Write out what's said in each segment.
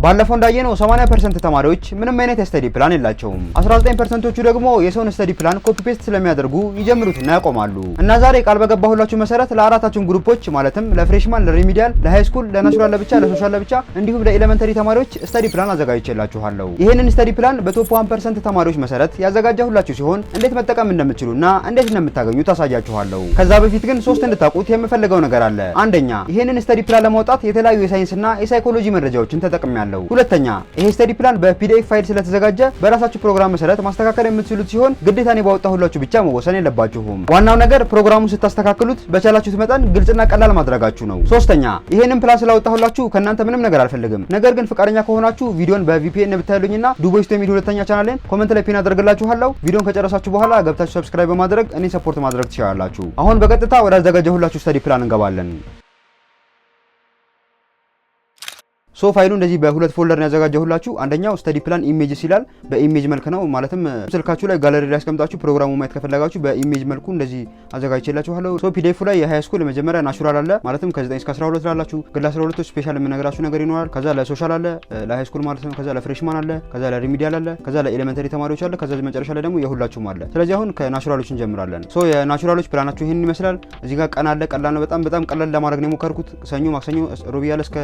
ባለፈው እንዳየነው 80% ተማሪዎች ምንም አይነት የስተዲ ፕላን የላቸውም። 19%ዎቹ ደግሞ የሰውን ስተዲ ፕላን ኮፒ ፔስት ስለሚያደርጉ ይጀምሩትና ያቆማሉ። እና ዛሬ ቃል በገባሁላችሁ መሰረት ለአራታችሁም ግሩፖች ማለትም ለፍሬሽማን፣ ለሪሚዲያል፣ ለሃይ ስኩል፣ ለናቹራል ለብቻ፣ ለሶሻል ለብቻ እንዲሁም ለኤሌመንተሪ ተማሪዎች ስተዲ ፕላን አዘጋጅቼላችኋለሁ። ይሄንን ስተዲ ፕላን በቶፕ 1% ተማሪዎች መሰረት ያዘጋጀሁላችሁ ሲሆን እንዴት መጠቀም እንደምትችሉና እንዴት እንደምታገኙ ታሳያችኋለሁ። ከዛ በፊት ግን ሶስት እንድታውቁት የምፈልገው ነገር አለ። አንደኛ ይሄንን ስተዲ ፕላን ለማውጣት የተለያዩ የሳይንስና የሳይኮሎጂ መረጃዎችን ተጠቅሜያለሁ። ሁለተኛ ይሄ ስተዲ ፕላን በፒዲኤፍ ፋይል ስለተዘጋጀ በራሳችሁ ፕሮግራም መሰረት ማስተካከል የምትችሉት ሲሆን ግዴታ ነው ባወጣሁላችሁ ብቻ መወሰን የለባችሁም። ዋናው ነገር ፕሮግራሙን ስታስተካክሉት በቻላችሁት መጠን ግልጽና ቀላል ማድረጋችሁ ነው። ሶስተኛ ይሄንን ፕላን ስላወጣሁላችሁ ከእናንተ ምንም ነገር አልፈልግም። ነገር ግን ፍቃደኛ ከሆናችሁ ቪዲዮን በቪፒኤን ብታዩልኝና ዱቦይስቶ የሚል ሁለተኛ ቻናሌን ኮሜንት ላይ ፒን አደርግላችኋለሁ። ቪዲዮን ከጨረሳችሁ በኋላ ገብታችሁ ሰብስክራይብ በማድረግ እኔ ሰፖርት ማድረግ ትችላላችሁ። አሁን በቀጥታ ወደ አዘጋጀሁላችሁ ስተዲ ፕላን እንገባለን። ሶ ፋይሉ እንደዚህ በሁለት ፎልደር ነው ያዘጋጀሁላችሁ። አንደኛው ስተዲ ፕላን ኢሜጅስ ይላል። በኢሜጅ መልክ ነው ማለትም ስልካችሁ ላይ ጋለሪ ላይ አስቀምጣችሁ ፕሮግራሙ ማየት ከፈለጋችሁ በኢሜጅ መልኩ እንደዚህ አዘጋጅቼላችኋለሁ። ሶ ፒዲኤፍ ላይ የሃይ ስኩል መጀመሪያ ናቹራል አለ ማለትም ከ9 እስከ 12 ላላችሁ፣ ግል 12 ስፔሻል የምነግራችሁ ነገር ይኖራል። ከዛ ለሶሻል አለ፣ ለሃይ ስኩል ማለት ነው። ከዛ ለፍሬሽማን አለ፣ ከዛ ለሪሚዲያል አለ፣ ከዛ ለኤሌመንተሪ ተማሪዎች አለ፣ ከዛ መጨረሻ ላይ ደግሞ የሁላችሁም አለ። ስለዚህ አሁን ከናቹራሎች እንጀምራለን። ሶ የናቹራሎች ፕላናችሁ ይሄን ይመስላል። እዚህ ጋር ቀን አለ። ቀላል ነው፣ በጣም ቀላል ለማድረግ ነው የሞከርኩት። ሰኞ፣ ማክሰኞ፣ ሮብ ያለ እስከ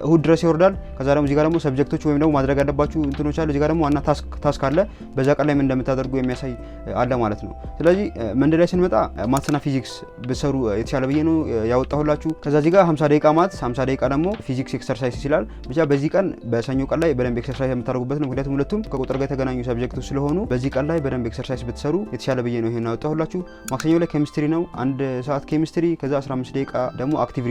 እሁድ ድረስ ይወርዳል። ከዛ ደግሞ እዚህ ጋር ደግሞ ሰብጀክቶች ወይም ደግሞ ማድረግ ያለባችሁ እንትኖች አለ። እዚህ ጋር ደግሞ ዋና ታስክ አለ። በዛ ቀን ላይ ምን እንደምታደርጉ የሚያሳይ አለ ማለት ነው። ስለዚህ መንደር ላይ ስንመጣ ማትስና ፊዚክስ ብትሰሩ የተሻለ ብዬ ነው ያወጣሁላችሁ። ከዛ እዚህ ጋር 50 ደቂቃ ማትስ፣ 50 ደቂቃ ደግሞ ፊዚክስ ኤክሰርሳይዝ ይችላል። ብቻ በዚህ ቀን በሰኞ ቀን ላይ በደንብ ኤክሰርሳይዝ የምታደርጉበት ነው። ምክንያቱም ሁለቱም ከቁጥር ጋር የተገናኙ ሰብጀክቶች ስለሆኑ በዚህ ቀን ላይ በደንብ ኤክሰርሳይዝ ብትሰሩ የተሻለ ብዬ ነው ይሄን ያወጣሁላችሁ። ማክሰኞ ላይ ኬሚስትሪ ነው፣ 1 ሰዓት ኬሚስትሪ። ከዛ 15 ደቂቃ ደግሞ አክቲቭ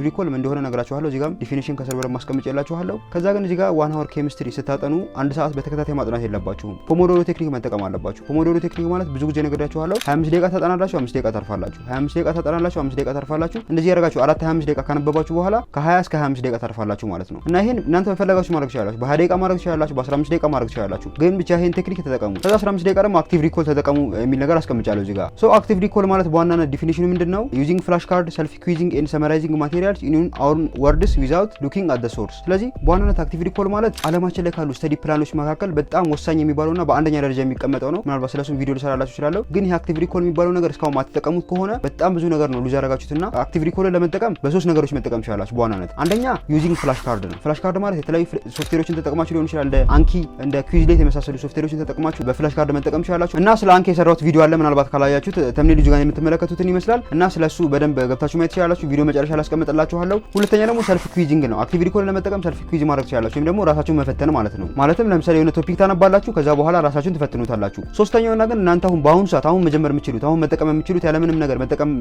ሪኮል ምን እንደሆነ ነግራችኋለሁ። እዚህ ጋር ዲፊኒሽን ከስር በደንብ ማስቀምጬላችኋለሁ። ከዛ ግን እዚህ ጋር 1 አወር ኬሚስትሪ ስታጠኑ 1 ሰዓት በተከታታይ ማጥናት የለባችሁም። ፖሞዶሮ ቴክኒክ መጠቀም አለባችሁ። ፖሞዶሮ ቴክኒክ ማለት ብዙ ጊዜ ነግራችኋለሁ። 25 ደቂቃ ታጠናላችሁ፣ 5 ደቂቃ ታርፋላችሁ። 25 ደቂቃ ታጠናላችሁ፣ 5 ደቂቃ ታርፋላችሁ። እንደዚህ ያደርጋችሁ 25 ደቂቃ ካነበባችሁ በኋላ ከ20 እስከ 25 ደቂቃ ታርፋላችሁ ማለት ነው። እና ይሄን እናንተ በፈለጋችሁ ማድረግ ትችላላችሁ። በ20 ደቂቃ ማድረግ ትችላላችሁ፣ በ15 ደቂቃ ማድረግ ትችላላችሁ። ግን ብቻ ይሄን ቴክኒክ ተጠቀሙ። ከዛ 15 ደቂቃ ደግሞ አክቲቭ ሪኮል ተጠቀሙ የሚል ነገር አስቀምጫለሁ እዚህ ጋር። ሶ አክቲቭ ሪኮል ማለት በዋናነት ዲፊኒሽኑ ምንድነው? ዩዚንግ ፍላሽ ካርድ ሰልፍ ኩዊዚንግ ኤንድ ሰመራይዚንግ ማቴሪያልስ ኢን አወር ወርድስ ዊዛውት ሉኪንግ አት ዘ ሶርስ። ስለዚህ በዋናነት አክቲቭ ሪኮል ማለት ዓለማችን ላይ ካሉ ስተዲ ፕላኖች መካከል በጣም ወሳኝ የሚባለውና በአንደኛ ደረጃ የሚቀመጠው ነው። ምናልባት ስለሱ ቪዲዮ ልሰራላችሁ እችላለሁ። ግን ይሄ አክቲቭ ሪኮል የሚባለው ነገር እስካሁን ማትጠቀሙት ከሆነ በጣም ብዙ ነገር ነው ሉዝ ያደረጋችሁትና አክቲቭ ሪኮልን ለመጠቀም በሶስት ነገሮች መጠቀም ትችላላችሁ በዋናነት። አንደኛ ዩዚንግ ፍላሽ ካርድ ነው። ፍላሽ ካርድ ማለት የተለያዩ ሶፍትዌሮችን ተጠቅማችሁ ሊሆን ይችላል። እንደ አንኪ፣ እንደ ኩዊዝሌት የመሳሰሉ ሶፍትዌሮችን ተጠቅማችሁ በፍላሽ ካርድ መጠቀም ትችላላችሁ። እና ስለ አንኪ የሰራሁት ቪዲዮ አለ፣ ምናልባት ካላያችሁት ተምኔል ጋር የምትመለከቱትን ይመስላል። እና ስለሱ በደንብ ገብታችሁ ማየት ትችላላችሁ። ቪዲዮ መጨረሻ ላይ አስቀምጥላችኋለሁ። ሁለተኛ ደግሞ ሰልፍ ኩዊዚንግ ነው። አክቲቭ ሪኮልን ለመጠቀም ሰልፍ ኩዊዝ ማድረግ ትችላላችሁ፣ ወይም ደግሞ ራሳችሁን መፈተን ማለት ነው። ማለትም ለምሳሌ የሆነ ቶፒክ ታነባላችሁ፣ ከዛ በኋላ ራሳችሁን ትፈትኑታላችሁ። ሶስተኛውና ግን እናንተ አሁን በአሁኑ ሰዓት አሁን መጀመር የምትችሉት አሁን መጠቀም የምትችሉት ያለምንም ነገር መጠቀም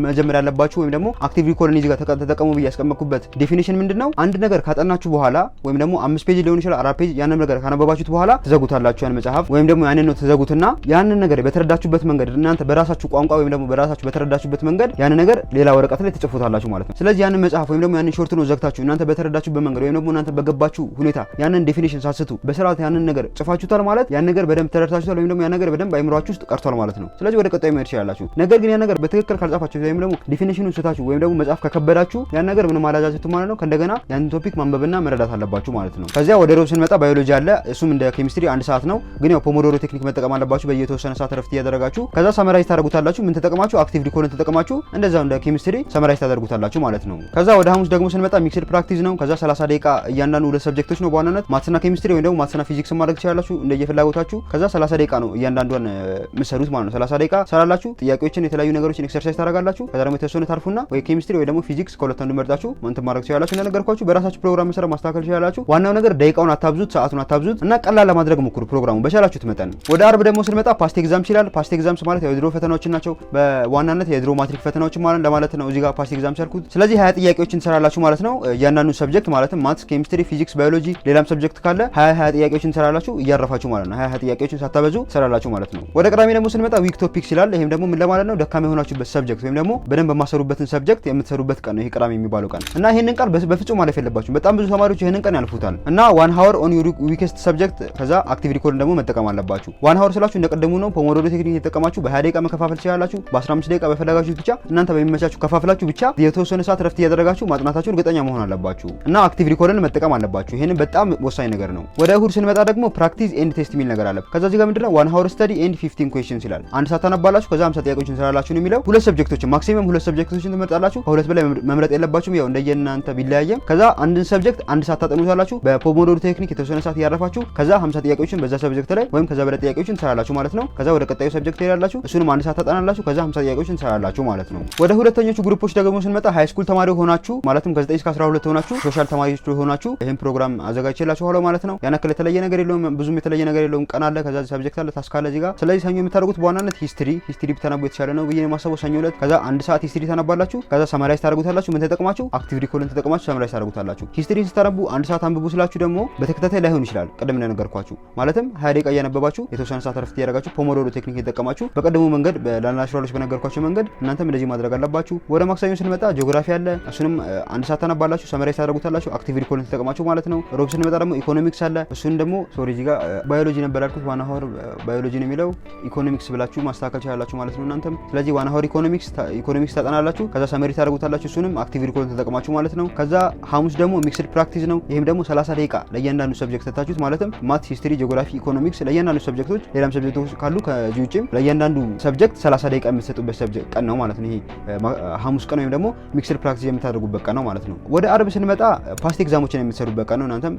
መጀመር ያለባችሁ ወይም ደግሞ አክቲቭ ሪኮልን እዚህ ጋር ተጠቀሙ ብዬ ያስቀመጥኩበት ዲፊኒሽን ምንድነው? አንድ ነገር ካጠናችሁ በኋላ ወይም ደግሞ 5 ፔጅ ሊሆን ይችላል 4 ፔጅ ያንን ነገር ካነበባችሁት በኋላ ትዘጉታላችሁ ያን መጽሐፍ ወይም ደግሞ ያንን ነው ትዘጉትና ያንን ነገር በተረዳችሁበት መንገድ እናንተ በራሳችሁ ቋንቋ ወይም ደግሞ በራሳችሁ በተረዳችሁበት መንገድ ያንን ነገር ሌላ ወረቀት ላይ ትጽፉታላችሁ ማለት ነው። ስለዚህ ያንን መጽሐፍ ወይም ደግሞ ያንን ሾርት ነው ዘግታችሁ እናንተ በተረዳችሁበት መንገድ ወይም ደግሞ እናንተ በገባችሁ ሁኔታ ያንን ዲፊኒሽን ሳትስቱ በስርዓት ያንን ነገር ጽፋችሁታል ማለት ያን ነገር በደንብ ተረድታችሁታል ወይም ደግሞ ያን ነገር በደንብ አይምሯችሁ ውስጥ ቀርቷል ማለት ነው። ስለዚህ ወደ ቀጣዩ መሄድ ትችላላችሁ። ነገር ግን ያን ነገር በትክክል ካልጻፋችሁ ወይም ደግሞ ዲፊኒሽኑን ስታችሁ ወይም ደግሞ መጽሐፍ ከከበዳችሁ ያን ነገር ምንም አላዛችሁት ማለት ነው። ከእንደገና ያን ቶፒክ ማንበብና መረዳት አለባችሁ ማለት ነው። ከዚያ ወደ ሮብ ስንመጣ ባዮሎጂ አለ። እሱም እንደ ኬሚስትሪ 1 ሰዓት ነው። ግን ያው ፖሞዶሮ ቴክኒክ መጠቀም አለባችሁ በየተወሰነ ሰዓት ረፍት እያደረጋችሁ። ከዛ ሰመራይዝ ታደርጉታላችሁ። ምን ተጠቅማችሁ? አክቲቭ ሪኮልን ተጠቅማችሁ እንደዛው እንደ ኬሚስትሪ ሰመራይዝ ታደርጉታላችሁ ማለት ነው። ከዛ ወደ ሐሙስ ደግሞ ስንመጣ ሚክስድ ፕራክቲስ ነው። ከዛ 30 ደቂቃ እያንዳንዱ ሁለት ሰብጀክቶች ነው በዋናነት ማትስና ኬሚስትሪ ወይም ደግሞ ማትስና ፊዚክስ ማድረግ ትችላላችሁ እንደየፍላጎታችሁ። ከዛ 30 ደቂቃ ነው እያንዳንዱን ምሰሩት ማለት ነው። 30 ደቂቃ ሰራላችሁ። ጥያቄዎችን የተለያዩ ነገሮችን ኤክሰርሳይዝ ታደርጋላችሁ። ከዛ ደግሞ የተወሰነ ታርፉና ወይ ኬሚስትሪ ወይ ደግሞ ፊዚክስ ከሁለት አንዱ መርጣችሁ እንትን ማድረግ ትችላላችሁ። እንደነገርኳችሁ በራሳችሁ ፕሮግራም መሰረት ማስተካከል ትችላላችሁ። ዋናው ነገር ደቂቃውን አታብዙት፣ ሰዓቱን አታብዙት እና ቀላል ለማድረግ ሞክሩ ፕሮግራሙ በቻላችሁት መጠን። ወደ አርብ ደግሞ ስንመጣ ፓስት ኤግዛምስ ይላል። ፓስት ኤግዛምስ ማለት የድሮ ፈተናዎች ናቸው። በዋናነት የድሮ ማትሪክ ፈተናዎች ማለት ለማለት ነው። እዚህ ጋር ፓስት ኤግዛምስ ያልኩት። ስለዚህ 20 ጥያቄዎችን ትሰራላችሁ ማለት ነው። እያንዳንዱ ሰብጀክት ማለትም ማትስ፣ ኬሚስትሪ፣ ፊዚክስ፣ ባዮሎጂ ሌላም ሰብጀክት ካለ 20 ጥያቄዎችን ትሰራላችሁ እያረፋችሁ ማለት ነው። 20 ጥያቄዎችን ሳታበዙ ትሰራላችሁ ማለት ነው። ወደ ቅዳሜ ደግሞ ስንመጣ ዊክ ቶፒክስ ይላል። ይሄም ደግሞ ምን ለማለት ነው? ደካማ የሆናችሁበት ሰብጀክት ወይም ደግሞ በደንብ የማሰሩበትን ሰብጀክት የምትሰሩበት ቀን ነው ይሄ ቅዳሜ የሚባለው ቀን እና ይሄንን ቃል በፍጹም ማለፍ የለባችሁም። በጣም ብዙ ተማሪዎች ይሄንን ቀን ያልፉታል እና 1 hour on your weakest subject ከዛ አክቲቭ ሪኮልን ደግሞ መጠቀም አለባችሁ። 1 hour ስላችሁ እንደቀደሙ ነው። ፖሞዶሮ ቴክኒክ የተጠቀማችሁ በ20 ደቂቃ መከፋፈል ትችላላችሁ። በ15 ደቂቃ በፈለጋችሁ ብቻ እናንተ በሚመቻችሁ ከፋፍላችሁ ብቻ የተወሰነ ሰዓት ረፍት እያደረጋችሁ ማጥናታችሁን እርግጠኛ መሆን አለባችሁ። አለባችሁ እና አክቲቭ ሪኮልን መጠቀም አለባችሁ። ይሄንን በጣም ወሳኝ ነገር ነው። ወደ እሁድ ስንመጣ ደግሞ ፕራክቲስ ኤንድ ቴስት የሚል ነገር አለ። ከዛ እዚህ ጋር ምንድነው 1 hour study and 15 questions ይላል። አንድ ሰዓት ታነባላችሁ ከዛ 50 ጥያቄዎችን ትሰራላችሁ ነው የሚለው። ሁለት ሰብጀክቶችን ማክሲመም ሁለት ሰብጀክቶችን ትመርጣላችሁ። ከሁለት በላይ መምረጥ የለባችሁም። ያው እንደየናንተ ቢለያየም ከዛ አንድን ሰብጀክት አንድ ሰዓት ታጠኑታላችሁ። በፖሞዶሮ ቴክኒክ የተወሰነ ሰዓት ያረፋችሁ ከዛ 50 ጥያቄዎችን በዛ ሰብጀክት ላይ ወይም ከዛ በላይ ጥያቄዎችን ትሰራላችሁ ማለት ነው። ከዛ ወደ ቀጣዩ ሰብጀክት ትሄዳላችሁ። እሱንም አንድ ሰዓት ታጠናላችሁ ከዛ 50 ጥያቄዎችን ትሰራላችሁ ማለት ነው። ወደ ሁለተኞቹ ግሩፖች ደግሞ ስንመጣ ሃይ ስኩል ተማሪ ሆናችሁ ማለትም ከ9 እስከ 12 ሆናችሁ ሶሻል ተማሪዎች ሆናችሁ ይሄን ፕሮግራም አዘጋጅቼላችኋለሁ ማለት ነው። ያን ያክል የተለየ ነገር የለውም፣ ብዙም የተለየ ነገር የለውም። ቀን አለ ከዛ ሰብጀክት አለ ታስክ አለ እዚህ ጋር። ስለዚህ ሰኞ የምታደርጉት በዋናነት ሂስትሪ ብታነቡ የተሻለ ነው ብዬ የማስበው ሰኞ ዕለት። ከዛ አንድ ሰዓት ሂስትሪ ታነባላችሁ ከዛ ሰማራይዝ ታደርጉታላችሁ። ምን ተጠቅማችሁ አክቲቭ ሪኮልን ተጠቅማችሁ ሰማራይዝ ታደርጉታላችሁ። ሂስትሪን ስታነቡ አንድ ሰዓት አንብቡ ስላችሁ ደግሞ በተከታታይ ላይሆን ይችላል። ቀደም እንደነገርኳችሁ ማለትም 20 ደቂቃ እያነበባችሁ የተወሰነ ሰዓት ረፍት ያደርጋችሁ ፖሞዶሮ ቴክኒክ የተጠቀማችሁ በቀደሙ መንገድ ለናቹራሎች በነገርኳችሁ መንገድ እናንተም እንደዚህ ማድረግ አለባችሁ። ወደ ማክሰኞ ስንመጣ ጂኦግራፊ አለ። እሱንም አንድ ሰዓት ታነባላችሁ ሰማራይዝ ታደርጉታላችሁ አክቲቭ ሪኮልን ተጠቅማችሁ ማለት ነው። ሮብ ስንመጣ ደግሞ ኢኮኖሚክስ አለ። እሱን ደግሞ ሶሪ እዚህ ጋር ባዮሎጂ ነበር ያልኩት ዋና ሆር ባዮሎጂ ነው የሚለው ኢኮኖሚክስ ብላችሁ ማስተካከል ትችላላችሁ ማለት ነው እናንተም። ስለዚህ ዋና ሆር ኢኮኖሚክስ ታጠናላችሁ ከዛ ሰመሪ ታደርጉታላችሁ እሱንም አክቲቭ ሪኮልን ተጠቅማችሁ ማለት ነው። ከዛ ሐሙስ ደግሞ ሚክስድ ፕራክቲስ ነው። ይሄም ደግሞ 30 ደቂቃ ለእያንዳንዱ ሰብጀክት ሰጣችሁት ማለትም ማት፣ ሂስትሪ፣ ጂኦግራፊ፣ ኢኮኖሚክስ ለእያንዳንዱ ሰብጀክቶች ሌላም ሰብጀክቶች ካሉ ከዚህ ውጪም ለእያንዳንዱ ሰብጀክት 30 ደቂቃ የምትሰጡበት ሰብጀክት ቀን ነው ማለት ነው። ይሄ ሐሙስ ቀን ወይም ደግሞ ሚክስድ ፕራክቲስ የምታደርጉበት ቀን ነው ማለት ነው። ወደ አርብ ስንመጣ ፓስት ኤግዛሞችን የምትሰሩበት ቀን ነው። እናንተም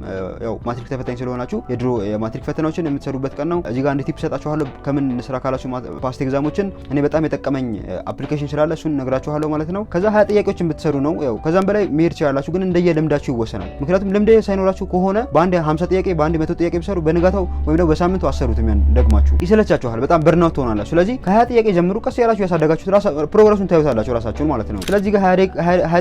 ያው ማትሪክ ተፈታኝ ስለሆናችሁ የድሮ የማትሪክ ፈተናዎችን የምትሰሩበት ቀን ነው። እዚህ ጋር አንድ ቲፕ ሰጣችኋለሁ ከምን ስራ ካላችሁ ፓስት ኤግዛሞችን እኔ በጣም የጠቀመኝ አፕሊኬሽን ስላለ እሱን ነግራችኋለሁ ማለት ነው። ከዛ 20 ጥያቄዎችን ብትሰሩ ነው። ያው ከዛም በላይ መሄድ ትችላላችሁ ግን እንደየ ልምዳችሁ ይወሰናል። ምክንያቱም ልምድ ሳይኖራችሁ ከሆነ በአንድ 50 ጥያቄ በአንድ 100 ጥያቄ ብትሰሩ በንጋታው ወይም ደግሞ በሳምንቱ አሰሩትም ያን ደግማችሁ ይሰለቻችኋል። በጣም በርናውት ትሆናላችሁ። ስለዚህ ከ20 ጥያቄ ጀምሩ። ቀስ ያላችሁ ያሳደጋችሁት ፕሮግረሱን ታዩታላችሁ ራሳችሁን ማለት ነው። ስለዚህ ጋር 20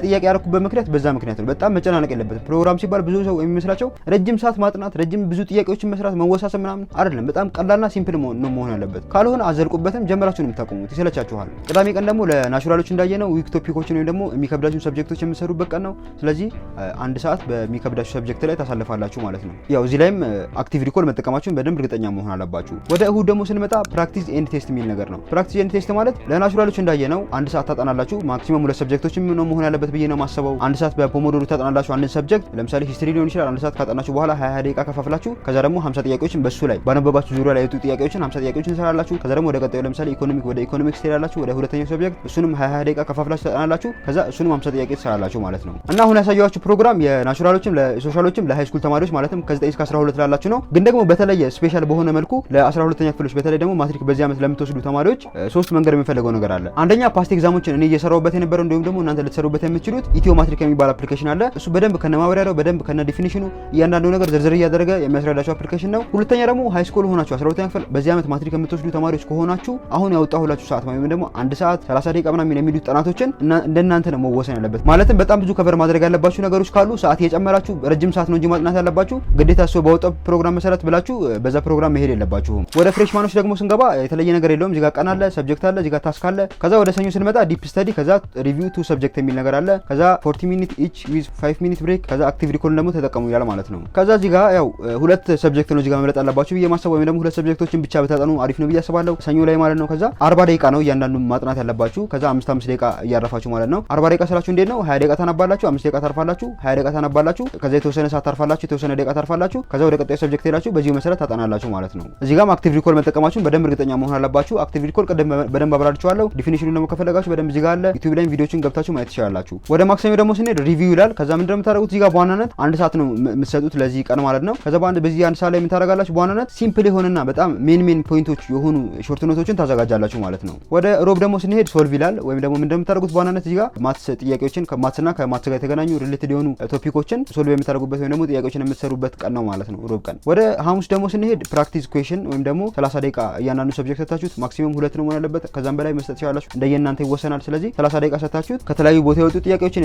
ጥያቄ ያደረኩበት ምክንያት በዛ ምክንያት ነው። በጣም መጨናነቅ የለበትም። ፕሮግራም ሲባል ብዙ ሰው የሚመስላቸው ረጅም ሰዓት ማጥናት፣ ረጅም ብዙ ጥያቄዎችን መስራት፣ መወሳሰብ ምናምን አይደለም። በጣም ቀላልና ሲምፕል ነው መሆን ያለበት። ካልሆነ አዘልቁበትም ጀምራችሁን የምታቆሙት ይሰለቻችኋል። ቅዳሜ ቀን ደግሞ ለናቹራሎች እንዳየነው ዊክ ቶፒኮችን ወይም ደግሞ የሚከብዳችሁ ሰብጀክቶች የምትሰሩበት ቀን ነው። ስለዚህ አንድ ሰዓት በሚከብዳችሁ ሰብጀክት ላይ ታሳልፋላችሁ ማለት ነው። ያው እዚህ ላይም አክቲቭ ሪኮል መጠቀማችሁን በደንብ እርግጠኛ መሆን አለባችሁ። ወደ እሁድ ደግሞ ስንመጣ ፕራክቲስ ኤንድ ቴስት የሚል ነገር ነው። ፕራክቲስ ኤንድ ቴስት ማለት ለናቹራሎች እንዳየነው አንድ ሰዓት ታጠናላችሁ። ማክሲመም ሁለት ሰብጀክቶችን ነው መሆን ያለበት ብዬ ነው የማስበው። አንድ ሰዓት በፖሞዶሮ ታጠናላችሁ አንድ ሰብጀክት ለምሳሌ ሂስትሪ ሊሆን ይችላል። አንድ ሰዓት ካጠናችሁ በኋላ 20 ደቂቃ ከፋፍላችሁ ከዛ ደግሞ 50 ጥያቄዎችን በሱ ላይ ባነበባችሁ ዙሪያ ላይ የወጡ ጥያቄዎችን 50 ጥያቄዎችን ትሰራላችሁ። ከዛ ደግሞ ወደ ቀጣዩ ለምሳሌ ኢኮኖሚክስ ትሄዳላችሁ። ወደ ሁለተኛው ሰብጀክት እሱንም 20 ደቂቃ ከፋፍላችሁ ታጠናላችሁ። ከዛ እሱንም 50 ጥያቄ ትሰራላችሁ ማለት ነው። እና አሁን ያሳየኋችሁ ፕሮግራም የናቹራሎችም ለሶሻሎችም ለሃይ ስኩል ተማሪዎች ማለትም ከ9 እስከ 12 ላላችሁ ነው። ግን ደግሞ በተለየ ስፔሻል በሆነ መልኩ ለ12ኛ ክፍሎች በተለይ ደግሞ ማትሪክ በዚህ ዓመት ለምትወስዱ ተማሪዎች ሶስት መንገድ የሚፈልገው ነገር አለ። አንደኛ ፓስት ኤግዛሞችን እኔ እየሰራሁበት የነበረው እንዲሁም ደግሞ እናንተ ልትሰሩበት የምትችሉት ኢትዮ ማትሪክ የሚባል አፕሊኬሽን አለ። እሱ በደንብ ከነማብራሪያው በደንብ ከነ ዲፊኒሽኑ እያንዳንዱ ነገር ዝርዝር እያደረገ የሚያስረዳቸው አፕሊኬሽን ነው። ሁለተኛ ደግሞ ሃይ ስኩል ሆናችሁ 12ኛ ክፍል በዚህ ዓመት ማትሪክ የምትወስዱ ተማሪዎች ከሆናችሁ አሁን ያወጣሁላችሁ ሰዓት ወይም ደግሞ አንድ ሰዓት 30 ደቂቃ ምናምን የሚሉት ጥናቶችን እንደናንተ ነው መወሰን ያለበት። ማለትም በጣም ብዙ ከቨር ማድረግ ያለባችሁ ነገሮች ካሉ ሰዓት እየጨመራችሁ ረጅም ሰዓት ነው እንጂ ማጥናት ያለባችሁ ግዴታ ሰው ባወጣው ፕሮግራም መሰረት ብላችሁ በዛ ፕሮግራም መሄድ የለባችሁም። ወደ ፍሬሽማኖች ደግሞ ስንገባ የተለየ ነገር የለውም። እዚህ ጋር ቀን አለ፣ ሰብጀክት አለ፣ እዚህ ጋር ታስክ አለ። ከዛ ወደ ሰኞ ስንመጣ ዲፕ ስተዲ፣ ከዛ ሪቪው ቱ ሰብጀክት የሚል ነገር አለ። ከዛ 40 ሚኒት ኢች ዊዝ 5 ሚኒት ብሬክ፣ ከዛ አክቲቭ ሪኮል ደግሞ ተጠቀሙ ይላል ማለት ነው። ከዛ እዚህ ጋር ያው ሁለት ሰብጀክት ነው እዚህ ጋር መምረጥ አለባችሁ ብዬ ማሰብ ወይም ደግሞ ሁለት ሰብጀክቶችን ብቻ ብታጠኑ አሪፍ ነው ብዬ አስባለሁ ሰኞ ላይ ማለት ነው። ከዛ 40 ደቂቃ ነው እያንዳንዱ ማጥናት ያለባችሁ። ከዛ 5 ደቂቃ እያረፋችሁ ማለት ነው። 40 ደቂቃ ስላችሁ እንዴት ነው 20 ደቂቃ ታነባላችሁ፣ 5 ደቂቃ ታርፋላችሁ፣ 20 ደቂቃ ታነባላችሁ፣ ከዛ የተወሰነ ሰዓት ታርፋላችሁ፣ የተወሰነ ደቂቃ ታርፋላችሁ፣ ከዛ ወደ ቀጣዩ ሰብጀክት ሄዳችሁ በዚሁ መሰረት ታጠናላችሁ ማለት ነው። እዚህ ጋርም አክቲቭ ሪኮል መጠቀማችሁን በደንብ እርግጠኛ መሆን አለባችሁ። አክቲቭ ሪኮል በደንብ አብራርቻለሁ። ዲፊኒሽኑን ደግሞ ከፈለጋችሁ በደንብ እዚህ ጋር አለ። ዩቲዩብ ላይ ቪዲዮችን ገብታችሁ ማየት ትችላላችሁ። ወደ ማክሰኞ ደግሞ ስንሄድ ሪቪው ይላል። ከዛ ምንድነው የምታደርጉት እዚህ ጋር በዋናነት አንድ ሰዓት ነው የምትሰጡት ለዚህ ቀን ማለት ነው። ከዛ በዚህ አንድ ሰዓት ላይ ምን ታደርጋላችሁ? በዋናነት ሲምፕል የሆነና በጣም ሜን ፖይንቶች የሆኑ ሾርት ኖቶችን ታዘጋጃላችሁ ማለት ነው። ወደ ሮብ ደግሞ ስንሄድ ሶልቭ ይላል። ወይም ደግሞ ምንድነው የምታደርጉት በዋናነት እዚህ ጋር ማትስ ጥያቄዎችን ከማትስና ከማትስ ጋር የተገናኙ ሪሌትድ የሆኑ ቶፒኮችን ሶልቭ የምታደርጉበት ወይም ደግሞ ጥያቄዎችን የምትሰሩበት ቀን ነው ማለት ነው ሮብ ቀን። ወደ ሐሙስ ደግሞ ስንሄድ ፕራክቲስ ኩዌሽን ወይም ደግሞ 30 ደቂቃ እያንዳንዱ ሰብጀክት ሰጣችሁት። ማክሲመም 2 ነው መሆን ያለበት። ከዛም በላይ መስጠት ትችላላችሁ እንደየናንተ ይወሰናል። ስለዚህ 30 ደቂቃ ሰጣችሁት ከተለያዩ ቦታ የወጡ ጥያቄዎችን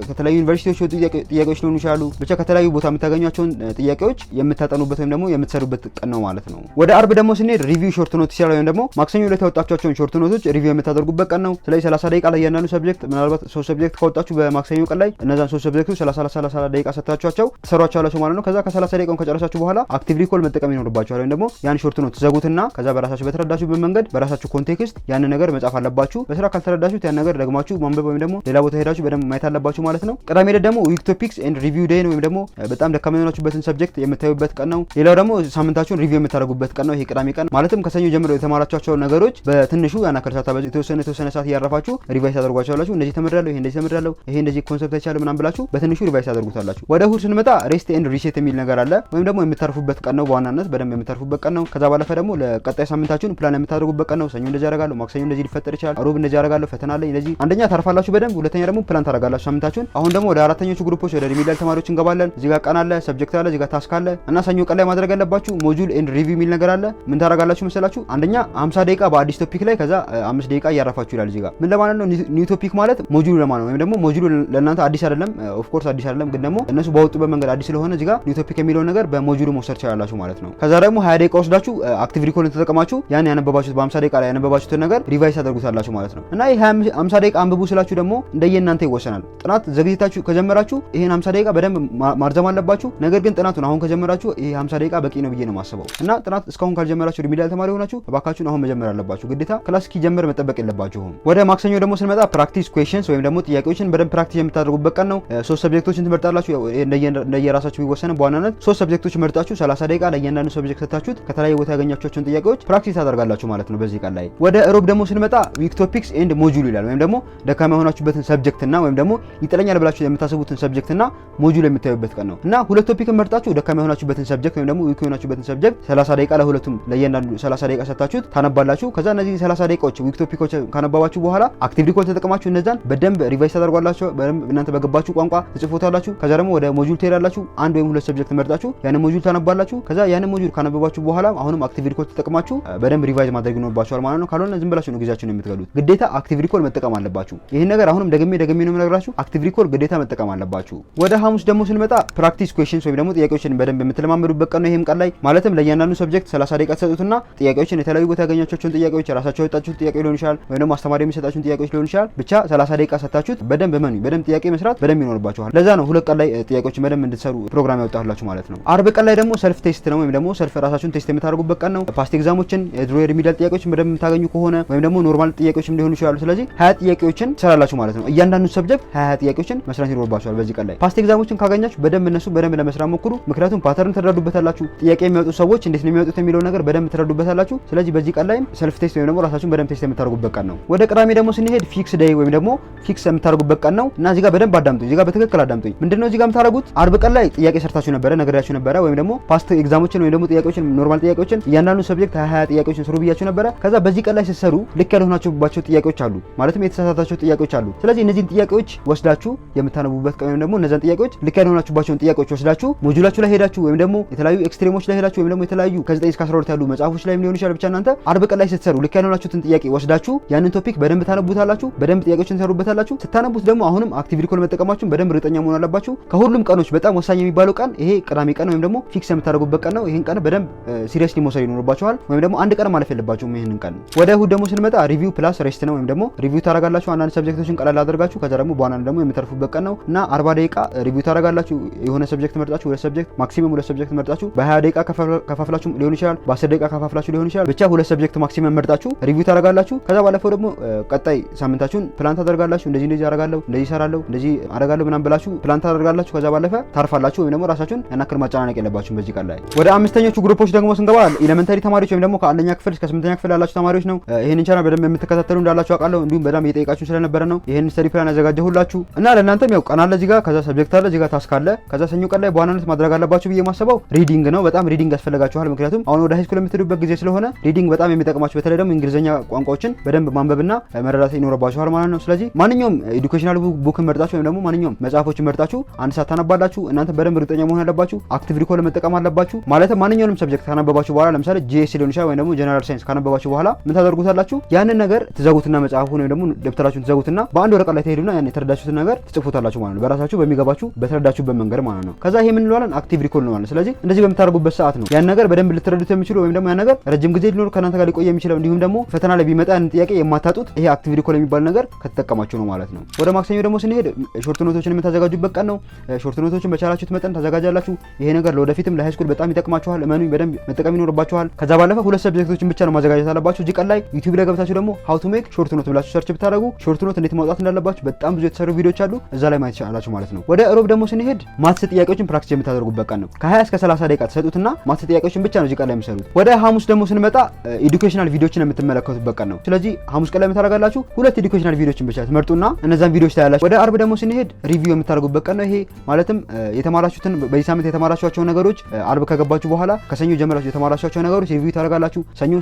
ከተለያዩ ዩኒቨርሲቲዎች የወጡ ጥያቄዎች ሊሆኑ ይችላሉ። ብቻ ከተለያዩ ቦታ የምታገኟቸውን ጥያቄዎች የምታጠኑበት ወይም ደግሞ የምትሰሩበት ቀን ነው ማለት ነው። ወደ አርብ ደግሞ ስንሄድ ሪቪው ሾርት ኖት ይችላል ወይም ደግሞ ማክሰኞ ላይ ያወጣችኋቸውን ሾርት ኖቶች ሪቪው የምታደርጉበት ቀን ነው። ስለዚህ 30 ደቂቃ ላይ እያንዳንዱ ሰብጀክት ምናልባት 3 ሰብጀክት ካወጣችሁ በማክሰኞ ቀን ላይ እነዛን 3 ሰብጀክቶች 30 ደቂቃ ሰጣችኋቸው ትሰሯቸዋላችሁ ማለት ነው። ከዛ ከ30 ደቂቃውን ከጨረሳችሁ በኋላ አክቲቭ ሪኮል መጠቀም ይኖርባችኋል ወይም ደግሞ ያን ሾርት ኖት ዘጉትና ከዛ በራሳችሁ በተረዳችሁበት መንገድ በራሳችሁ ኮንቴክስት ያን ነገር መጻፍ አለባችሁ። በስራ ካልተረዳችሁት ያን ነገር ደግማችሁ ማንበብ ወይም ደግሞ ሌላ ቦታ ሄዳችሁ በደንብ ማየት አለባችሁ ማለት ነው። ቅዳሜ ቅዳሜ ደግሞ ዊክ ቶፒክስ ኤንድ ሪቪው ዴይ ነው ወይም ደግሞ በጣም ደካማ የሆናችሁበትን ሰብጀክት የምታዩበት ቀን ነው። ሌላው ደግሞ ሳምንታችሁን ሪቪው የምታደርጉበት ቀን ነው ይሄ ቅዳሜ ቀን። ማለትም ከሰኞ ጀምሮ የተማራችኋቸው ነገሮች በትንሹ ያናከል ሰዓት አበዝ የተወሰነ ሰዓት እያረፋችሁ ሪቫይስ ታደርጓቸዋላችሁ። እንደዚህ ተመራለሁ፣ ይሄ እንደዚህ ተመራለሁ፣ ይሄ እንደዚህ ኮንሰፕት አይቻለ ምናምን ብላችሁ በትንሹ ሪቫይስ ታደርጉታላችሁ። ወደ እሁድ ስንመጣ ሬስት ኤንድ ሪሴት የሚል ነገር አለ ወይም ደግሞ የምታርፉበት ቀን ነው። በዋናነት በደንብ የምታርፉበት ቀን ነው። ከዛ ባለፈ ደግሞ ለቀጣይ ሳምንታችሁን ፕላን የምታደርጉበት ቀን ነው። ሰኞ እንደዚህ ያደርጋለሁ፣ ማክሰኞ እንደዚህ ሊፈጠር ይችላል፣ ሮብ እንደዚህ ያደርጋለሁ፣ ፈተና አለኝ፣ እንደዚህ አንደኛ ታርፋላችሁ በደንብ፣ ሁለተኛ ደግሞ ፕላን ታደርጋላችሁ ሳምንታችሁን። አሁን ደግሞ ወደ አራተኞቹ ግሩፖች ወደ ሪሚዲያል ተማሪዎች እንገባለን። እዚህ ጋር ቀን አለ፣ ሰብጀክት አለ፣ እዚህ ጋር ታስክ አለ እና ሰኞ ቀን ላይ ማድረግ ያለባችሁ ሞጁል ኤንድ ሪቪው የሚል ነገር አለ። ምን ታደርጋላችሁ መሰላችሁ? አንደኛ 50 ደቂቃ በአዲስ ቶፒክ ላይ ከዛ 5 ደቂቃ እያረፋችሁ ይላል። እዚህ ጋር ምን ለማለት ነው? ኒው ቶፒክ ማለት ሞጁሉ ለማለት ነው። ወይም ደግሞ ሞጁሉ ለእናንተ አዲስ አይደለም፣ ኦፍ ኮርስ አዲስ አይደለም፣ ግን ደግሞ እነሱ ባወጡበት መንገድ አዲስ ስለሆነ እዚህ ጋር ኒው ቶፒክ የሚለውን ነገር በሞጁሉ መውሰድ ትችላላችሁ ማለት ነው። ከዛ ደግሞ 20 ደቂቃ ወስዳችሁ አክቲቭ ሪኮልን ተጠቀማችሁ ያን ያነበባችሁት በ50 ደቂቃ ላይ ያነበባችሁትን ነገር ሪቫይስ ታደርጉታላችሁ ማለት ነው። እና ይሄ 50 ደቂቃ አንብቡ ስላችሁ ደግሞ እንደየእናንተ ይወሰናል። ጥናት ዘግይታችሁ ከጀመራችሁ ይሄን 50 ደቂቃ በደንብ ማርዘም አለባችሁ። ነገር ግን ጥናቱን አሁን ከጀመራችሁ ይሄ 50 ደቂቃ በቂ ነው ብዬ ነው የማስበው። እና ጥናት እስካሁን ካልጀመራችሁ ሪሚዲያል ተማሪ ሆናችሁ እባካችሁን አሁን መጀመር አለባችሁ። ግዴታ ክላስ እስኪጀምር መጠበቅ የለባችሁም። ወደ ማክሰኞ ደግሞ ስንመጣ ፕራክቲስ ኩዌስችንስ ወይም ደግሞ ጥያቄዎችን በደንብ ፕራክቲስ የምታደርጉበት ቀን ነው። 3 ሰብጀክቶችን ትመርጣላችሁ። እንደየራሳችሁ ቢወሰንም በዋናነት 3 ሰብጀክቶች መርጣችሁ 30 ደቂቃ ለእያንዳንዱ ሰብጀክት ሰጣችሁት ከተለያየ ቦታ ያገኛችኋቸውን ጥያቄዎች ፕራክቲስ ታደርጋላችሁ ማለት ነው በዚህ ቀን ላይ። ወደ ሮብ ደግሞ ስንመጣ ዊክ ቶፒክስ ኤንድ ሞጁል ይላል። ወይም ደግሞ ደካማ የሆናችሁበትን ሰብጀክትና ወይም ደግሞ ይጥለኛል ብላችሁ የምታስቡትን ሰብጀክትና ሞጁል የምታዩበት ቀን ነው። እና ሁለት ቶፒክን መርጣችሁ ደካማ የሆናችሁበትን ሰብጀክት ወይም ደግሞ ዊክ የሆናችሁበትን ሰብጀክት 30 ደቂቃ ለሁለቱም ለእያንዳንዱ 30 ደቂቃ ሰጣችሁት ታነባላችሁ። ከዛ እነዚህ 30 ደቂቃዎች ዊክ ቶፒኮች ካነባባችሁ በኋላ አክቲቭ ሪኮል ተጠቅማችሁ እነዛን በደንብ ሪቫይስ ታደርጓላችሁ። በደንብ እናንተ በገባችሁ ቋንቋ ትጽፉታላችሁ። ከዛ ደግሞ ወደ ሞጁል ትሄዳላችሁ። አንድ ወይም ሁለት ሰብጀክት መርጣችሁ ያን ሞጁል ታነባላችሁ። ከዛ ያን ሞጁል ካነበባችሁ በኋላ አሁንም አክቲቭ ሪኮል ተጠቅማችሁ በደንብ ሪቫይዝ ማድረግ ይኖርባችኋል ማለት ነው። ካልሆነ ዝም ብላችሁ ነው ጊዜያችሁን የምትገሉት። ግዴታ አክቲቭ ሪኮል መጠቀም አለባችሁ። ይሄን ነገር አሁንም ደግሜ ነው የምነግራችሁ። አክቲቭ ሪኮል ግዴታ መጠቀም አለባችሁ። ወደ ሐሙስ ደግሞ ስንመጣ ፕራክቲስ ኩዌስችንስ ወይም ደግሞ ጥያቄዎችን በደንብ የምትለማመዱበት ቀን ነው። ይሄም ቀን ላይ ማለትም ለእያንዳንዱ ሰብጀክት 30 ደቂቃ ተሰጡትና ጥያቄዎችን የተለያዩ ቦታ ያገኛችኋቸውን ጥያቄዎች ራሳችሁ ያወጣችሁት ጥያቄ ሊሆን ይችላል ወይም ደግሞ አስተማሪ የሚሰጣችሁን ጥያቄዎች ሊሆን ይችላል። ብቻ 30 ደቂቃ ሰጣችሁት በደንብ በደንብ ጥያቄ መስራት በደንብ ይኖርባችኋል። ለዛ ነው ሁለት ቀን ላይ ጥያቄዎችን በደንብ እንድትሰሩ ፕሮግራም ያወጣላችሁ ማለት ነው። አርብ ቀን ላይ ደግሞ ሰልፍ ቴስት ነው ወይም ደግሞ ሰልፍ ራሳችሁን ቴስት የምታደርጉበት ቀን ነው። ፓስት ኤግዛሞችን የድሮ ሪሚዲያል ጥያቄዎችን በደንብ የምታገኙ ከሆነ ወይም ደግሞ ኖርማል ጥያቄዎችም ሊሆኑ ይችላሉ። ስለዚህ 20 ጥያቄዎችን ትሰራላችሁ ማለት ነው። እያንዳንዱ ሰብጀክት 20 ጥያቄዎችን መስራት ይኖርባችኋል በዚህ ቀን ላይ። ፓስት ኤግዛሞችን ካገኛችሁ በደንብ በደንብ ለመስራት ሞክሩ። ምክንያቱም ፓተርን ትረዱበታላችሁ። ጥያቄ የሚያወጡ ሰዎች እንዴት ነው የሚያወጡት የሚለው ነገር በደንብ ትረዱበታላችሁ። ስለዚህ በዚህ ቀን ላይ ሰልፍ ቴስት ወይም ደግሞ ራሳችሁን በደንብ ቴስት የምታደርጉበት ቀን ነው። ወደ ቅዳሜ ደግሞ ስንሄድ ፊክስ ዴይ ወይም ደግሞ ፊክስ የምታደርጉበት ቀን ነው እና እዚህ ጋር በደንብ አዳምጡኝ። እዚህ ጋር በትክክል አዳምጡኝ። ምንድነው እዚህ ጋር የምታደርጉት? አርብ ቀን ላይ ጥያቄ ሰርታችሁ ነበረ፣ ነግሬያችሁ ነበረ። ወይም ደግሞ ፓስት ኤግዛሞችን ወይም ደግሞ ጥያቄዎችን ኖርማል ጥያቄዎችን እያንዳንዱ ሰብጀክት 20 ጥያቄዎችን ስሩ ብያችሁ ነበረ። ከዛ በዚህ ቀን ላይ ስትሰሩ ልክ ያልሆናችሁባቸው ጥያቄዎች አሉ፣ ማለትም የተሳሳታቸው ጥያቄዎች አሉ። ስለዚህ እነዚህን ጥያቄዎች ወስዳችሁ የምታነቡበት ቀን ወይም ደግሞ እነዛን ጥያቄዎች ልክ ያልሆናችሁባቸውን ጥያቄዎች ወስዳችሁ ሞጁላችሁ ላይ ሄዳችሁ ወይም ደግሞ የተለያዩ ኤክስትሪሞች ላይ ሄዳችሁ ወይም ደግሞ የተለያዩ ከ9 እስከ 12 ያሉ መጽሐፎች ላይ ሊሆን ይችላል። ብቻ እናንተ አርብ ቀን ላይ ስትሰሩ ልክ ያልሆናችሁትን ጥያቄ ወስዳችሁ ያንን ቶፒክ በደንብ ታነቡታላችሁ፣ በደንብ ጥያቄዎችን ትሰሩበታላችሁ። ስታነቡት ደግሞ አሁንም አክቲቭ ሪኮል መጠቀማችሁን በደንብ እርግጠኛ መሆን አለባችሁ። ከሁሉም ቀኖች በጣም ወሳኝ የሚባለው ቀን ይሄ ቅዳሜ ቀን ወይም ደግሞ ፊክስ የምታደርጉበት ቀን ነው። ይሄን ቀን በደንብ ሲሪየስሊ መውሰድ ይኖርባችኋል፣ ወይም ደግሞ አንድ ቀን ማለፍ የለባችሁም ይሄንን ቀን። ወደ እሁድ ደግሞ ስንመጣ ሪቪው ፕላስ ሬስት ነው። ወይም ደግሞ ሪቪው ታደርጋላችሁ አንዳንድ ሰብጀክቶችን ቀላል አድርጋችሁ፣ ከዛ ደግሞ በዋናነት ደግሞ የምትርፉበት ቀን ነው እና 40 ደቂቃ ሪቪው ታደርጋላችሁ። የሆነ ሰብጀክት መርጣችሁ ሁለት ሰብጀክት ማክሲመም ሁለት ሰብጀክት መርጣችሁ በ20 ደቂቃ ከፋፍላችሁ ሊሆን ይችላል፣ በ10 ደቂቃ ከፋፍላችሁ ሊሆን ይችላል። ብቻ ሁለት ሰብጀክት ማክሲመም መርጣችሁ ሪቪው ታደርጋላችሁ። ከዛ ባለፈው ደግሞ ቀጣይ ሳምንታችሁን ፕላን ታደርጋላችሁ። እንደዚህ አደርጋለሁ፣ እንደዚህ እሰራለሁ፣ እንደዚህ አደርጋለሁ ምናምን ብላችሁ ፕላን ታደርጋላችሁ። ከዛ ባለፈ ታርፋላችሁ ወይም ደግሞ ራሳችሁን ያናክል ማጨናነቅ የለባችሁም በዚህ ቀን ላይ። ወደ አምስተኞቹ ግሩፖች ደግሞ ስንገባ ኤሌመንታሪ ተማሪዎች ወይም ደግሞ ከአንደኛ ክፍል እስከ 8ኛ ክፍል ያላችሁ ተማሪዎች ነው። ይሄንን ቻናል በደንብ የምትከታተሉ እንዳላችሁ አውቃለሁ። እንዲሁም በጣም እየጠየቃችሁ ስለነበረ ነው ይሄን ስተዲ ፕላን ያዘጋጀሁላችሁ እና ለእናንተም ያው ቀን አለ እዚህ ጋር፣ ከዛ ሰብጀክት አለ እዚህ ጋር፣ ታስክ አለ። ከዛ ሰኞ ቀን ላይ በዋናነት ማድረግ አለባችሁ ብዬ የማስበው ሪዲንግ ነው። በጣም ሪዲንግ ያስፈልጋችኋል። ምክንያቱም አሁን ወደ ሃይስኩል የምትሄዱበት ጊዜ ስለሆነ ሪዲንግ በጣም የሚጠቅማችሁ፣ በተለይ ደግሞ እንግሊዝኛ ቋንቋዎችን በደንብ ማንበብና መረዳት ይኖርባችኋል ማለት ነው። ስለዚህ ማንኛውም ኤዱኬሽናል ቡክን መርጣችሁ ወይም ደግሞ ማንኛውም መጽሐፎችን መርጣችሁ አንድ ሰዓት ታነባላችሁ። እናንተ በደንብ እርግጠኛ መሆን አለባችሁ። አክቲቭ ሪኮል መጠቀም አለባችሁ። ማለትም ማንኛውንም ሰብጀክት ካነበባችሁ በኋላ ለምሳሌ ጂኤስ ሊሆን ይችላል ወይም ደግሞ ጀነራል ሳይንስ ካነበባችሁ በኋላ ምን ታደርጉታላችሁ? ያንን ነገር ትዘጉትና መጽሐፉን ወይም ደግሞ ደብተራችሁን ትዘጉትና በአንድ ወረቀት ላይ ትሄዱና ያን የተረዳችሁትን ነገር ትጽፉታላችሁ ማለት ነው። በራሳችሁ በሚገባችሁ በተረዳችሁበት መንገድ ማለት ነው። ከዛ ይሄ ምን እንለዋለን? አክቲቭ ሪኮል እንለዋለን። ስለዚህ እንደዚህ በምታደርጉበት ሰዓት ነው ያን ነገር በደንብ ልትረዱት የሚችሉ ወይም ደግሞ ያን ነገር ረጅም ጊዜ ሊኖር ከእናንተ ጋር ሊቆይ የሚችለው እንዲሁም ደግሞ ፈተና ላይ ቢመጣ ያን ጥያቄ የማታጡት ይሄ አክቲቭ ሪኮል የሚባል ነገር ከተጠቀማችሁ ነው ማለት ነው። ወደ ማክሰኞ ደግሞ ስንሄድ ሾርት ኖቶችን የምታዘጋጁበት ቀን ነው። ሾርት ኖቶችን በቻላችሁት መጠን ታዘጋጃላችሁ። ይሄ ነገር ለወደፊትም ለሃይስኩል በጣም ይጠቅማችኋል። እመኑኝ በደንብ መጠቀም ይኖርባችኋል። ከዛ ባለፈ ሁለት ሰብጀክቶችን ብቻ ነው ማዘጋጀት አለባችሁ እዚህ ቀን ላይ። ዩቲዩብ ላይ ገብታችሁ ደግሞ ሃው ቱ ሜክ ሾርት ኖት ብላችሁ ሰርች ብታደርጉ ሾርት ኖት እንዴት ማውጣት እንዳለባችሁ በጣም ብዙ የተሰሩ ቪዲዮዎች አሉ። እዛ ላይ ማየት ይችላልላችሁ ማለት ነው። ወደ ሮብ ደግሞ ስንሄድ ማትስ ጥያቄዎችን ፕራክቲስ የምታደርጉበት ቀን ነው። ከ20 እስከ 30 ደቂቃ ተሰጡትና ማትስ ጥያቄዎችን ብቻ ነው እዚህ ቀን ላይ የምትሰሩት። ወደ ሐሙስ ደግሞ ስንመጣ ኤዱኬሽናል ቪዲዮዎችን የምትመለከቱበት ቀን ነው። ስለዚህ ሐሙስ ቀን ላይ የምታደርጋላችሁ 2 ኤዱኬሽናል ቪዲዮዎችን ብቻ ትመርጡና እነዛን ቪዲዮዎች ታያላችሁ። ወደ አርብ ደግሞ ስንሄድ ሪቪው የምታደርጉበት ቀን ነው። ይሄ ማለትም የተማራችሁትን በዚህ ሳምንት የተማራችኋቸው ነገሮች አርብ ከገባችሁ በኋላ ከሰኞ ጀምራችሁ የተማራችኋቸው ነገሮች ሪቪው ታደርጋላችሁ። ሰኞ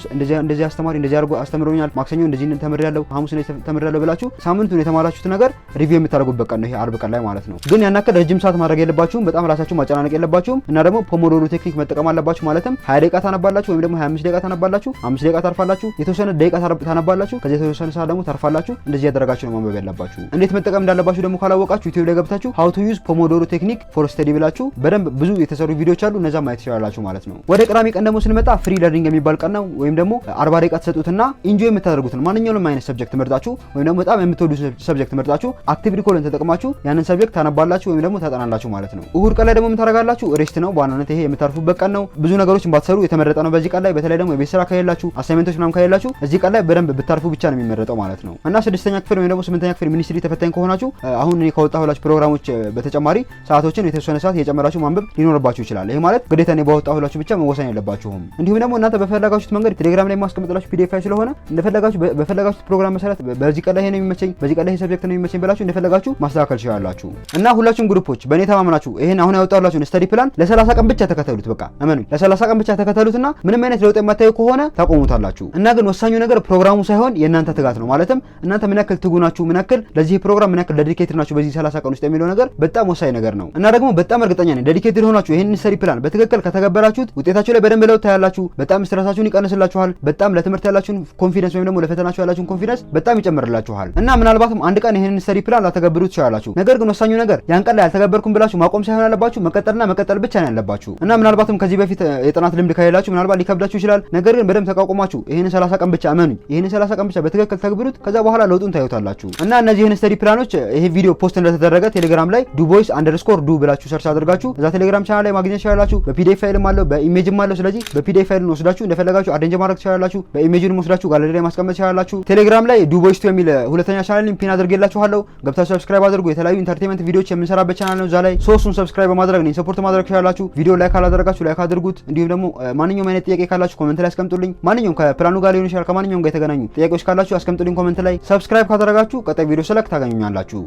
እንደዚህ አስተማሪ እንደዚህ አድርጎ አስተምሮኛል፣ ማክሰኞ እንደዚህ ተምሬያለሁ፣ ሐሙስ ነው ተምሬያለሁ ብላችሁ ሳምንቱን የተማራችሁት ነገር ሪቪው የምታደርጉበት ቀን ነው ይሄ አርብ ቀን ላይ ማለት ነው። ግን ያን ያክል ረጅም ሰዓት ማድረግ የለባችሁም፣ በጣም ራሳችሁ ማጨናነቅ የለባችሁም እና ደግሞ ፖሞዶሮ ቴክኒክ መጠቀም አለባችሁ። ማለትም 20 ደቂቃ ታነባላችሁ ወይም ደግሞ 25 ደቂቃ ታነባላችሁ፣ 5 ደቂቃ ታርፋላችሁ፣ የተወሰነ ደቂቃ ታነባላችሁ፣ ከዚህ የተወሰነ ሰዓት ደግሞ ታርፋላችሁ። እንደዚህ ያደረጋችሁ ነው ማንበብ ያለባችሁ። እንዴት መጠቀም እንዳለባችሁ ደግሞ ካላወቃችሁ ዩቲዩብ ላይ ገብታችሁ how to use pomodoro technique for study ብላችሁ በደንብ ብዙ የተሰሩ ቪዲዮዎች አሉ፣ እነዛ ማየት ትችላላችሁ ማለት ነው። ወደ ቅዳሜ ቀን ደግሞ ስንመጣ ፍሪ ለርኒንግ የሚባል ቀን ነው። ወይም ደግሞ 40 ደቂቃ ተሰጡትና ኢንጆይ የምታደርጉትን ማንኛውንም አይነት ሰብጀክት መርጣችሁ ወይም ደግሞ በጣም የምትወዱት ሰብጀክት መርጣችሁ አክቲቭ ሪኮልን ተጠቅማችሁ ያንን ሰብጀክት ታነባላችሁ ወይም ደግሞ ታጠናላችሁ ማለት ነው። እሁድ ቀን ላይ ደግሞ የምታደርጋላችሁ ሬስት ነው። በዋናነት ይሄ የምታርፉበት ቀን ነው። ብዙ ነገሮችን ባትሰሩ የተመረጠ ነው በዚህ ቀን ላይ። በተለይ ደግሞ የቤት ስራ ከሌላችሁ አሳይመንቶች ምናምን ከሌላችሁ እዚህ ቀን ላይ በደንብ ብታርፉ ብቻ ነው የሚመረጠው ማለት ነው። እና 6ኛ ክፍል ወይም ደግሞ 8ኛ ክፍል ሚኒስትሪ ተፈታኝ ከሆናችሁ አሁን እኔ ካወጣሁላችሁ ፕሮግራሞች በተጨማሪ ሰዓቶችን የተወሰነ ሰዓት እየጨመራችሁ ማንበብ ሊኖርባችሁ ይችላል። ይሄ ማለት ግዴታ እኔ ባወጣሁላችሁ ብቻ መወሰን የለባችሁም። እንዲሁም ደግሞ እናንተ በፈለጋችሁት መንገድ ቴሌግራም ላይ ማስቀመጥላችሁ ፒዲኤፍ ፋይል ስለሆነ እንደፈለጋችሁ በፈለጋችሁት ፕሮግራም መሰረት በዚህ ቀን ላይ ይሄ ነው የሚመቸኝ፣ በዚህ ቀን ላይ ይሄ ሰብጀክት ነው የሚመቸኝ ብላችሁ እንደፈለጋችሁ ማስተካከል ትችላላችሁ። እና ሁላችሁም ግሩፖች በእኔ ተማምናችሁ ይሄን አሁን ያወጣሁላችሁን ስተዲ ፕላን ለ30 ቀን ብቻ ተከተሉት። በቃ እመኑኝ ለ30 ቀን ብቻ ተከተሉትና ምንም አይነት ለውጥ የማታዩ ከሆነ ታቆሙታላችሁ። እና ግን ወሳኙ ነገር ፕሮግራሙ ሳይሆን የእናንተ ትጋት ነው። ማለትም እናንተ ምን ያክል ትጉ ናችሁ፣ ምን ያክል ለዚህ ፕሮግራም ምን ያክል ዴዲኬትድ ናችሁ በዚህ 30 ቀን ውስጥ የሚለው ነገር በጣም ወሳኝ ነገር ነው። እና ደግሞ በጣም እርግጠኛ ነኝ ዴዲኬትድ ሆናችሁ ይሄን ስተዲ ፕላን በትክክል ከተገበራችሁት ውጤታችሁ ላይ በደንብ ለውጥ ታያላችሁ። በጣም ስትረሳችሁን ይቀንስላችኋል። በጣም ለትምህርት ያላችሁን ኮንፊደንስ ወይም ደግሞ ለፈተናችሁ ያላችሁን ኮንፊደንስ በጣም ይጨምርላችኋል። እና ምናልባትም አንድ ቀን ይሄን ስተዲ ፕላን ላተገብሩ ትችላላችሁ። ነገር ግን ወሳኙ ነገር ያን ቀን ላይ አልተገበርኩም ብላችሁ ማቆም ሳይሆን ያለባችሁ መቀጠልና መቀጠል ብቻ ነው ያለባችሁ። እና ምናልባትም ከዚህ በፊት የጥናት ልምድ ከሌላችሁ ምናልባት ሊከብዳችሁ ይችላል። ነገር ግን በደንብ ተቋቁማችሁ ይሄን 30 ቀን ብቻ እመኑኝ፣ ይሄን 30 ቀን ብቻ በትክክል ተግብሩት። ከዛ በኋላ ለውጡን ታዩታላችሁ። እና እነዚህን ስተዲ ፕላኖች ይሄ ቪዲዮ ፖስት እንደተደረገ ቴሌግራም ላይ dubois_do ብላችሁ ሰርች አድርጋችሁ እዛ ቴሌግራም ቻናል ላይ ማግኘት ትችላላችሁ። በፒዲኤፍ ፋይልም አለው በኢሜጅም አለው። ስለዚህ በፒዲኤፍ ፋይልን ወስዳችሁ እንደፈለጋችሁ አሬንጅ ማድረግ ትችላላችሁ። በኢሜጅንም ወስዳችሁ ጋለሪ ላይ ማስቀመጥ ትችላላችሁ። ቴሌግራም ላይ dubois2 የሚል ሁለተኛ ቻናልን ፒን አድርጌላችኋለሁ። ገብታችሁ ሰብስክራይብ አድርጉ። የተለያዩ ኢንተርቴይንመንት ቪዲዮዎች የምንሰራበት ቻናል ነው። እዛ ላይ ሶስቱን ሰብስክራይብ በማድረግ ነው ሰፖርት ማድረግ ትችላላችሁ። ቪዲዮ ላይክ ካላደረጋችሁ ላይክ አድርጉት። እንዲሁም ደግሞ ማንኛውም አይነት ጥያቄ ካላችሁ ኮሜንት ላይ አስቀምጡልኝ። ማንኛውም ከፕላኑ ጋር ሊሆን ይችላል ከማንኛውም ጋር የተገናኙ ጥያቄዎች ካላችሁ አስቀምጡልኝ ኮሜንት ላይ። ሰብስክራይብ ካደረጋችሁ ቀጣይ ቪዲዮ ስለክ ታገኙኛላችሁ።